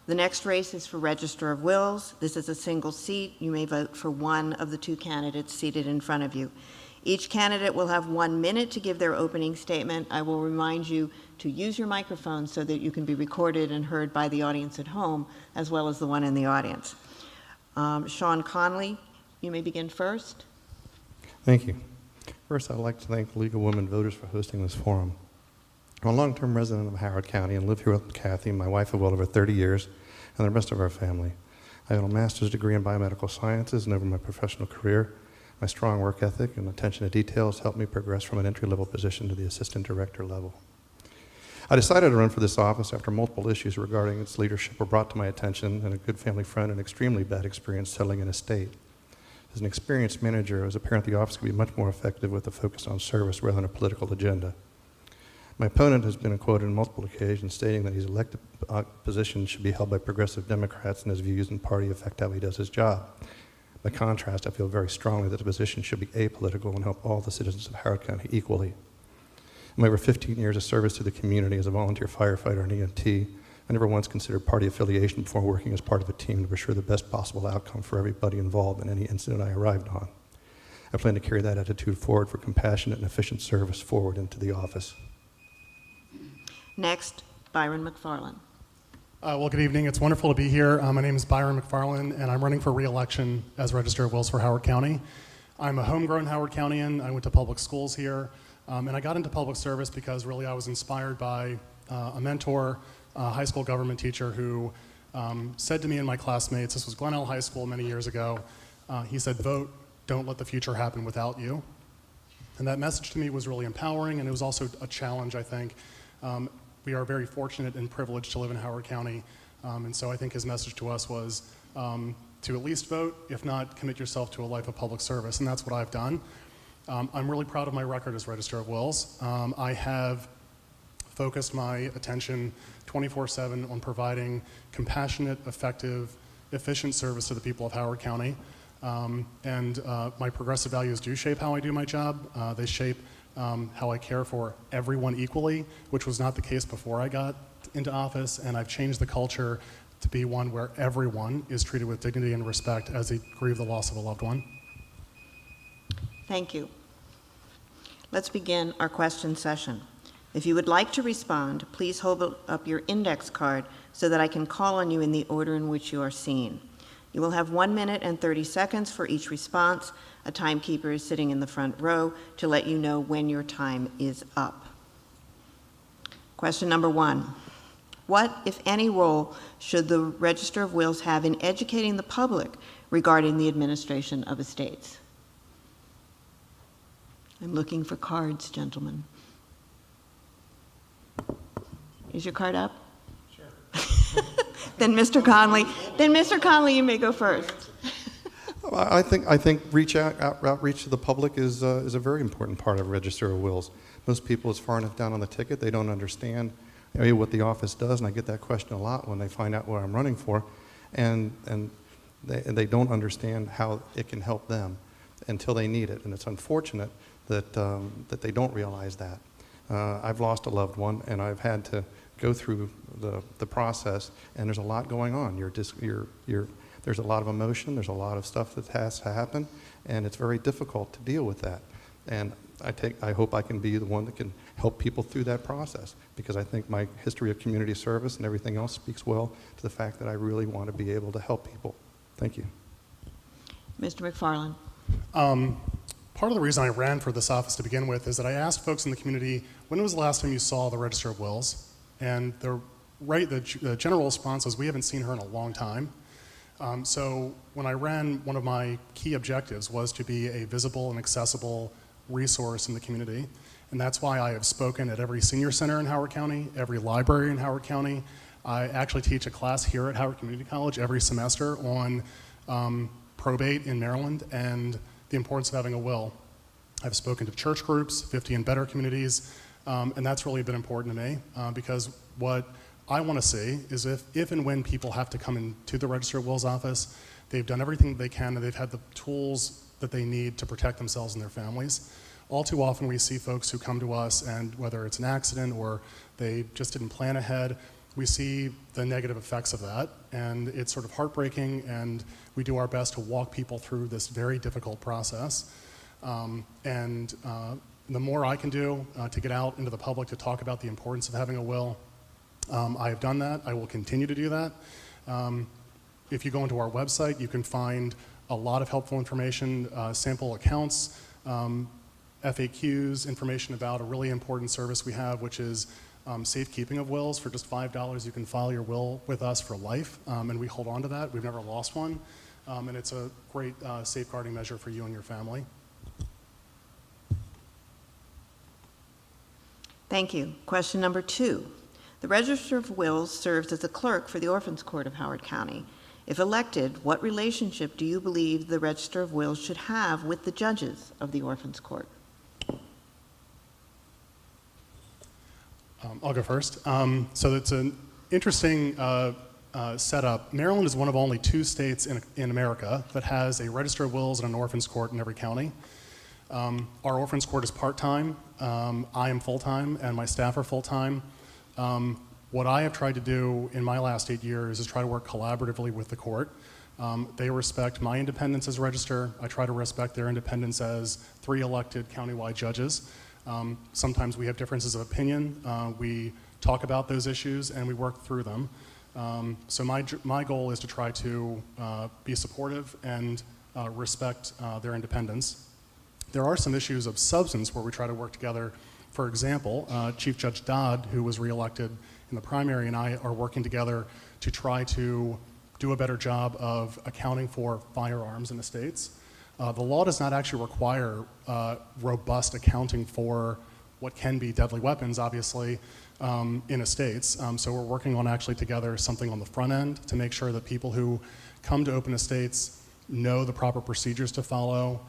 The next race is for Register of Wills. This is a single seat. You may vote for one of the two candidates seated in front of you. Each candidate will have 1 minute to give their opening statement. I will remind you to use your microphone so that you can be recorded and heard by the audience at home, as well as the one in the audience. Shawn Conley, you may begin first. Thank you. First, I'd like to thank the League of Women Voters for hosting this forum. I'm a long-term resident of Howard County and live here with Kathy, my wife of well over 30 years, and the rest of our family. I have a master's degree in biomedical sciences, and over my professional career, my strong work ethic and attention to detail has helped me progress from an entry-level position to the assistant director level. I decided to run for this office after multiple issues regarding its leadership were brought to my attention, and a good family friend and extremely bad experience settling an estate. As an experienced manager, it was apparent the office could be much more effective with a focus on service rather than a political agenda. My opponent has been quoted on multiple occasions stating that his elected position should be held by progressive Democrats and his views and party affect how he does his job. By contrast, I feel very strongly that the position should be apolitical and help all the citizens of Howard County equally. In my over 15 years of service to the community as a volunteer firefighter and EMT, I never once considered party affiliation before working as part of a team to ensure the best possible outcome for everybody involved in any incident I arrived on. I plan to carry that attitude forward for compassionate and efficient service forward into the office. Next, Byron McFarland. Well, good evening. It's wonderful to be here. My name is Byron McFarland, and I'm running for re-election as Register of Wills for Howard County. I'm a homegrown Howard Countyan. I went to public schools here, and I got into public service because really I was inspired by a mentor, a high school government teacher who said to me and my classmates, this was Glenelg High School many years ago, he said, "Vote, don't let the future happen without you." And that message to me was really empowering, and it was also a challenge, I think. We are very fortunate and privileged to live in Howard County, and so I think his message to us was to at least vote, if not, commit yourself to a life of public service, and that's what I've done. I'm really proud of my record as Register of Wills. I have focused my attention 24/7 on providing compassionate, effective, efficient service to the people of Howard County, and my progressive values do shape how I do my job. They shape how I care for everyone equally, which was not the case before I got into office, and I've changed the culture to be one where everyone is treated with dignity and respect as they grieve the loss of a loved one. Thank you. Let's begin our question session. If you would like to respond, please hold up your index card so that I can call on you in the order in which you are seen. You will have 1 minute and 30 seconds for each response. A timekeeper is sitting in the front row to let you know when your time is up. Question number 1. What, if any, role should the Register of Wills have in educating the public regarding the administration of estates? I'm looking for cards, gentlemen. Is your card up? Sure. Then Mr. Conley, you may go first. I think outreach to the public is a very important part of Register of Wills. Most people, it's far enough down on the ticket, they don't understand what the office does, and I get that question a lot when they find out what I'm running for, and they don't understand how it can help them until they need it, and it's unfortunate that they don't realize that. I've lost a loved one, and I've had to go through the process, and there's a lot going on. There's a lot of emotion, there's a lot of stuff that has to happen, and it's very difficult to deal with that. And I hope I can be the one that can help people through that process, because I think my history of community service and everything else speaks well to the fact that I really want to be able to help people. Thank you. Mr. McFarland. Part of the reason I ran for this office to begin with is that I asked folks in the community, when was the last time you saw the Register of Wills? And the general response was, we haven't seen her in a long time. So when I ran, one of my key objectives was to be a visible and accessible resource in the community. And that's why I have spoken at every senior center in Howard County, every library in Howard County. I actually teach a class here at Howard Community College every semester on probate in Maryland and the importance of having a will. I've spoken to church groups, 50 and better communities, and that's really been important to me because what I want to see is if and when people have to come into the Register of Wills office, they've done everything they can and they've had the tools that they need to protect themselves and their families. All too often we see folks who come to us and whether it's an accident or they just didn't plan ahead, we see the negative effects of that, and it's sort of heartbreaking, and we do our best to walk people through this very difficult process. The more I can do to get out into the public to talk about the importance of having a will, I have done that. I will continue to do that. If you go into our website, you can find a lot of helpful information, sample accounts, FAQs, information about a really important service we have, which is safekeeping of wills. For just $5, you can file your will with us for life, and we hold on to that. We've never lost one, and it's a great safeguarding measure for you and your family. Thank you. Question number 2. The Register of Wills serves as a clerk for the Orphans Court of Howard County. If elected, what relationship do you believe the Register of Wills should have with the judges of the Orphans Court? I'll go first. So it's an interesting setup. Maryland is one of only 2 states in America that has a Register of Wills and an Orphans Court in every county. Our Orphans Court is part-time. I am full-time, and my staff are full-time. What I have tried to do in my last 8 years is try to work collaboratively with the court. They respect my independence as register. I try to respect their independence as 3 elected countywide judges. Sometimes we have differences of opinion. We talk about those issues and we work through them. So my goal is to try to be supportive and respect their independence. There are some issues of substance where we try to work together. For example, Chief Judge Dodd, who was reelected in the primary, and I are working together to try to do a better job of accounting for firearms in estates. The law does not actually require robust accounting for what can be deadly weapons, obviously, in estates. So we're working on actually together something on the front end to make sure that people who come to open estates know the proper procedures to follow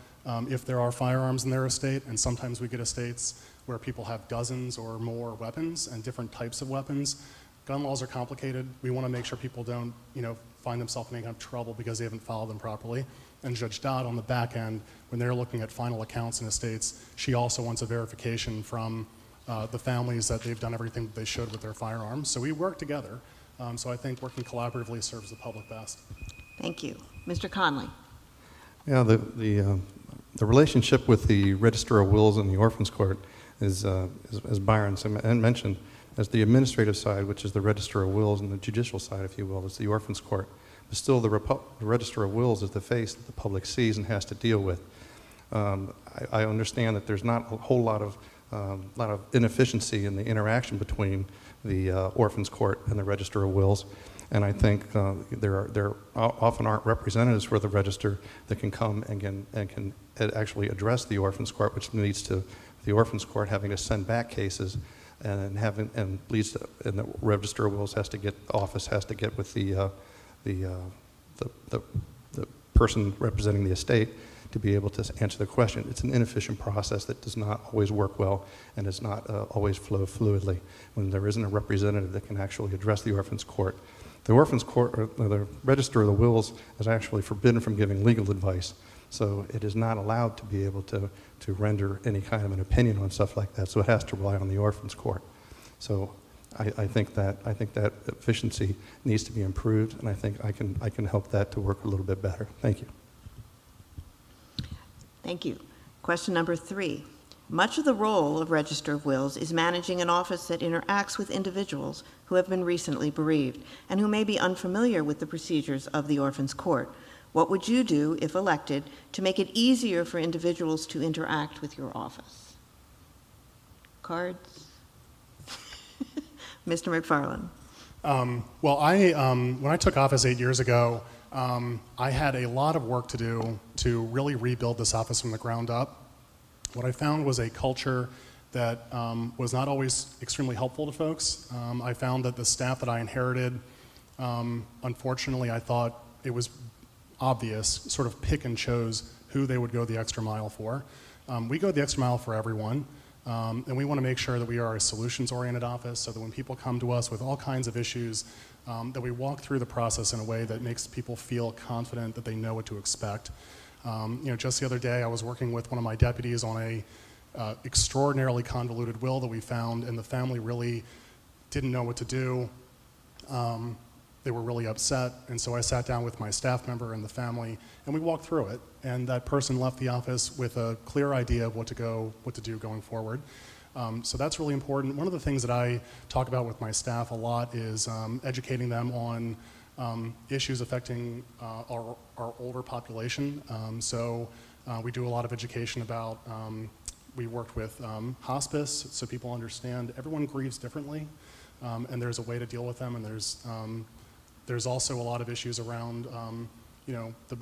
if there are firearms in their estate. And sometimes we get estates where people have dozens or more weapons and different types of weapons. Gun laws are complicated. We want to make sure people don't, find themselves in any kind of trouble because they haven't followed them properly. And Judge Dodd, on the back end, when they're looking at final accounts in estates, she also wants a verification from the families that they've done everything that they should with their firearms. So we work together. So I think working collaboratively serves the public best. Thank you. Mr. Conley. Yeah, the relationship with the Register of Wills and the Orphans Court is, as Byron mentioned, as the administrative side, which is the Register of Wills, and the judicial side, if you will, is the Orphans Court. But still, the Register of Wills is the face that the public sees and has to deal with. I understand that there's not a whole lot of inefficiency in the interaction between the Orphans Court and the Register of Wills, and I think there often aren't representatives for the Register that can come and can actually address the Orphans Court, which leads to the Orphans Court having to send back cases and leads to, and the Register of Wills has to get with the person representing the estate to be able to answer the question. It's an inefficient process that does not always work well and does not always flow fluidly when there isn't a representative that can actually address the Orphans Court. The Orphans Court, or the Register of the Wills, is actually forbidden from giving legal advice, so it is not allowed to be able to render any kind of an opinion on stuff like that, so it has to rely on the Orphans Court. So I think that efficiency needs to be improved, and I think I can help that to work a little bit better. Thank you. Thank you. Question number 3. Much of the role of Register of Wills is managing an office that interacts with individuals who have been recently bereaved and who may be unfamiliar with the procedures of the Orphans Court. What would you do, if elected, to make it easier for individuals to interact with your office? Cards? Mr. McFarland. Well, when I took office 8 years ago, I had a lot of work to do to really rebuild this office from the ground up. What I found was a culture that was not always extremely helpful to folks. I found that the staff that I inherited, unfortunately, I thought it was obvious, sort of pick and chose who they would go the extra mile for. We go the extra mile for everyone, and we want to make sure that we are a solutions-oriented office so that when people come to us with all kinds of issues, that we walk through the process in a way that makes people feel confident that they know what to expect. Just the other day, I was working with one of my deputies on a extraordinarily convoluted will that we found, and the family really didn't know what to do. They were really upset, and so I sat down with my staff member and the family, and we walked through it. And that person left the office with a clear idea of what to do going forward. So that's really important. One of the things that I talk about with my staff a lot is educating them on issues affecting our older population. We do a lot of education about, we worked with hospice, so people understand everyone grieves differently, and there's a way to deal with them, and there's also a lot of issues around, the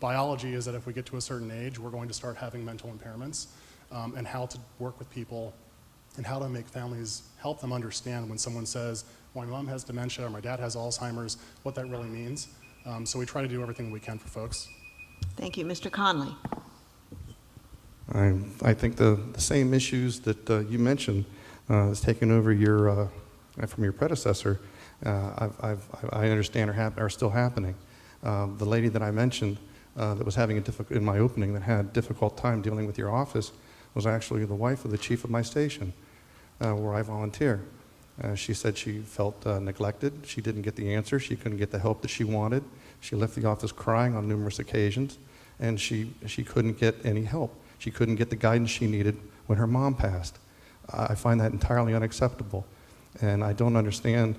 biology is that if we get to a certain age, we're going to start having mental impairments, and how to work with people and how to make families help them understand when someone says, my mom has dementia or my dad has Alzheimer's, what that really means. So we try to do everything we can for folks. Thank you. Mr. Conley. I think the same issues that you mentioned is taken over from your predecessor. I understand are still happening. The lady that I mentioned that was having in my opening that had a difficult time dealing with your office was actually the wife of the chief of my station, where I volunteer. She said she felt neglected. She didn't get the answer. She couldn't get the help that she wanted. She left the office crying on numerous occasions, and she couldn't get any help. She couldn't get the guidance she needed when her mom passed. I find that entirely unacceptable, and I don't understand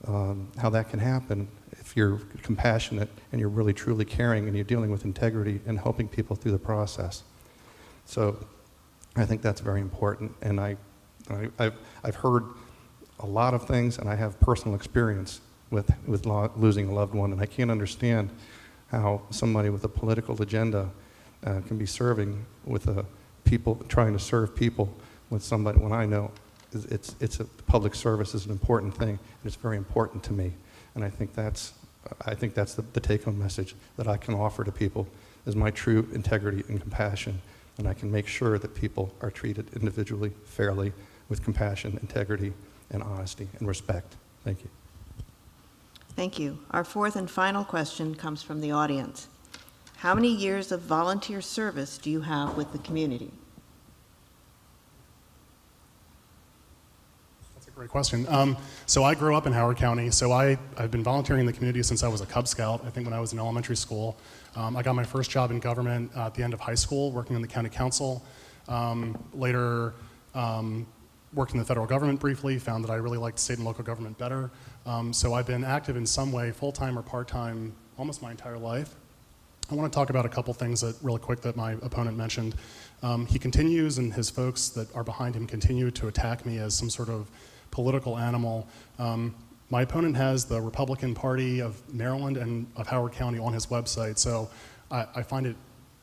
how that can happen if you're compassionate and you're really truly caring and you're dealing with integrity and helping people through the process. So I think that's very important, and I've heard a lot of things, and I have personal experience with losing a loved one, and I can't understand how somebody with a political agenda can be serving with trying to serve people with somebody when I know it's a public service is an important thing, and it's very important to me, and I think that's the take-home message that I can offer to people is my true integrity and compassion, and I can make sure that people are treated individually, fairly, with compassion, integrity, and honesty and respect. Thank you. Thank you. Our fourth and final question comes from the audience. How many years of volunteer service do you have with the community? That's a great question. So I grew up in Howard County, so I've been volunteering in the community since I was a Cub Scout, I think when I was in elementary school. I got my first job in government at the end of high school, working in the county council. Later, worked in the federal government briefly, found that I really liked state and local government better. So I've been active in some way, full-time or part-time, almost my entire life. I want to talk about a couple things really quick that my opponent mentioned. He continues, and his folks that are behind him continue to attack me as some sort of political animal. My opponent has the Republican Party of Maryland and of Howard County on his website, so I find it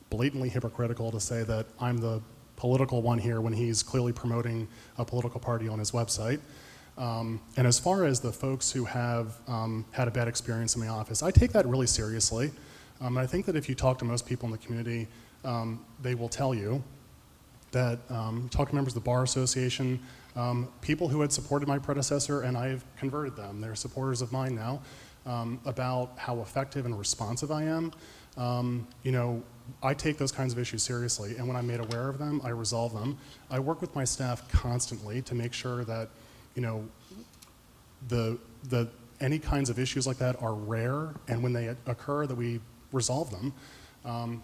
blatantly hypocritical to say that I'm the political one here when he's clearly promoting a political party on his website. And as far as the folks who have had a bad experience in my office, I take that really seriously. I think that if you talk to most people in the community, they will tell you that, talk to members of the Bar Association, people who had supported my predecessor, and I've converted them, they're supporters of mine now, about how effective and responsive I am. I take those kinds of issues seriously, and when I'm made aware of them, I resolve them. I work with my staff constantly to make sure that, any kinds of issues like that are rare, and when they occur, that we resolve them.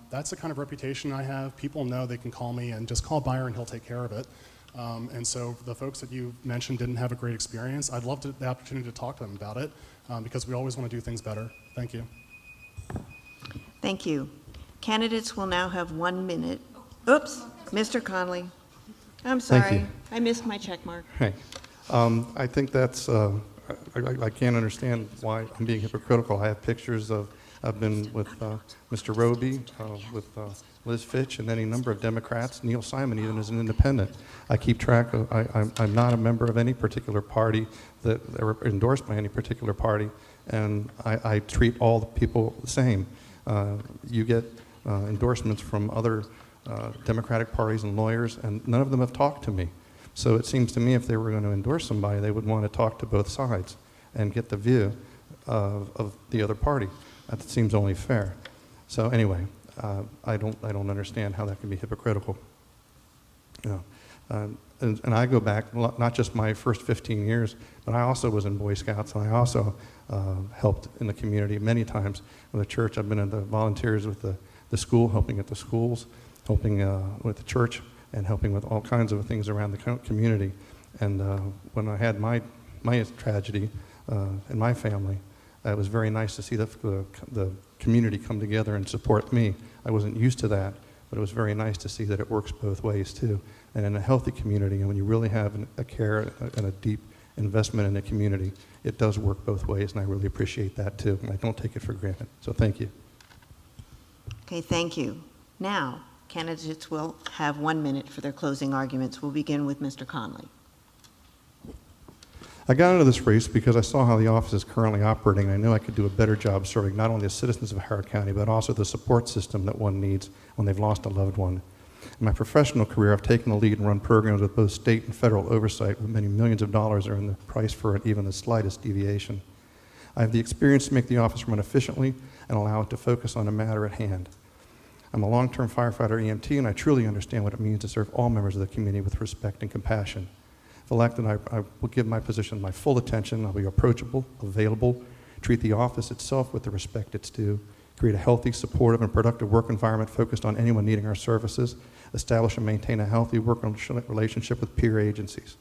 That's the kind of reputation I have. People know they can call me and just call Byron, he'll take care of it. And so the folks that you mentioned didn't have a great experience. I'd love the opportunity to talk to them about it, because we always want to do things better. Thank you. Thank you. Candidates will now have 1 minute. Oops, Mr. Conley. I'm Thank sorry. you. I missed my check mark. Hey, I think that's, I can't understand why I'm being hypocritical. I have pictures I've been with Mr. Roby, with Liz Fitch, and any number of Democrats. Neil Simon even is an independent. I keep track of, I'm not a member of any particular party that are endorsed by any particular party, and I treat all the people the same. You get endorsements from other Democratic parties and lawyers, and none of them have talked to me. So it seems to me if they were going to endorse somebody, they would want to talk to both sides and get the view of the other party. That seems only fair. So anyway, I don't understand how that can be hypocritical. And I go back, not just my first 15 years, but I also was in Boy Scouts, and I also helped in the community many times with the church. I've been in the volunteers with the school, helping at the schools, helping with the church, and helping with all kinds of things around the community. And when I had my tragedy in my family, it was very nice to see the community come together and support me. I wasn't used to that, but it was very nice to see that it works both ways too. And in a healthy community, and when you really have a care and a deep investment in the community, it does work both ways, and I really appreciate that too, and I don't take it for granted. So thank you. Okay, thank you. Now, candidates will have 1 minute for their closing arguments. We'll begin with Mr. Conley. I got into this race because I saw how the office is currently operating, and I knew I could do a better job serving not only the citizens of Howard County, but also the support system that one needs when they've lost a loved one. In my professional career, I've taken the lead and run programs with both state and federal oversight, with many millions of dollars are in the price for even the slightest deviation. I have the experience to make the office run efficiently and allow it to focus on the matter at hand. I'm a long-term firefighter EMT, and I truly understand what it means to serve all members of the community with respect and compassion. If elected, I will give my position my full attention. I'll be approachable, available, treat the office itself with the respect it's due, create a healthy, supportive, and productive work environment focused on anyone needing our services, establish and maintain a healthy work relationship with peer agencies.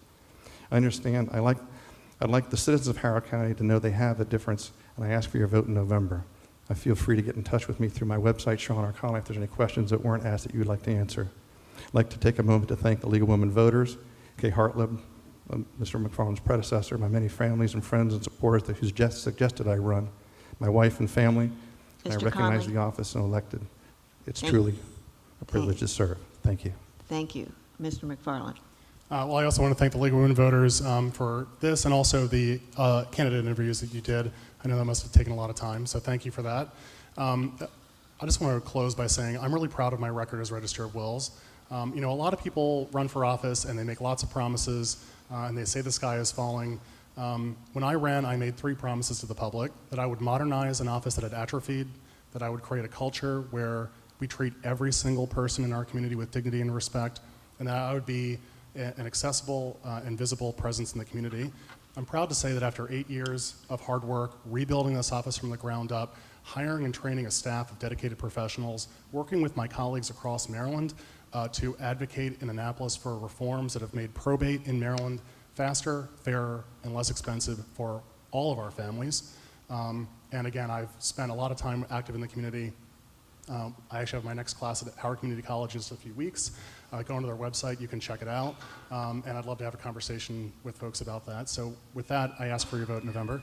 I understand. I'd like the citizens of Howard County to know they have a difference, and I ask for your vote in November. I feel free to get in touch with me through my website, Shawn Conley, if there's any questions that weren't asked that you would like to answer. I'd like to take a moment to thank the League of Women Voters, Kay Hartleb, Mr. McFarland's predecessor, my many families and friends and supporters who suggested I run, my wife and family, and I Mr. recognize Conley. the office and elected. It's truly a privilege to serve. Thank you. Thank you. Mr. McFarland. Well, I also want to thank the League of Women Voters for this and also the candidate interviews that you did. I know that must have taken a lot of time, so thank you for that. I just want to close by saying I'm really proud of my record as Register of Wills. A lot of people run for office and they make lots of promises and they say the sky is falling. When I ran, I made 3 promises to the public: that I would modernize an office that had atrophied, that I would create a culture where we treat every single person in our community with dignity and respect, and that I would be an accessible and visible presence in the community. I'm proud to say that after 8 years of hard work, rebuilding this office from the ground up, hiring and training a staff of dedicated professionals, working with my colleagues across Maryland to advocate in Annapolis for reforms that have made probate in Maryland faster, fairer, and less expensive for all of our families. And again, I've spent a lot of time active in the community. I actually have my next class at Howard Community College in just a few weeks. Go onto their website, you can check it out. And I'd love to have a conversation with folks about that. So with that, I ask for your vote in November.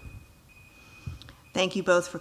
Thank you both for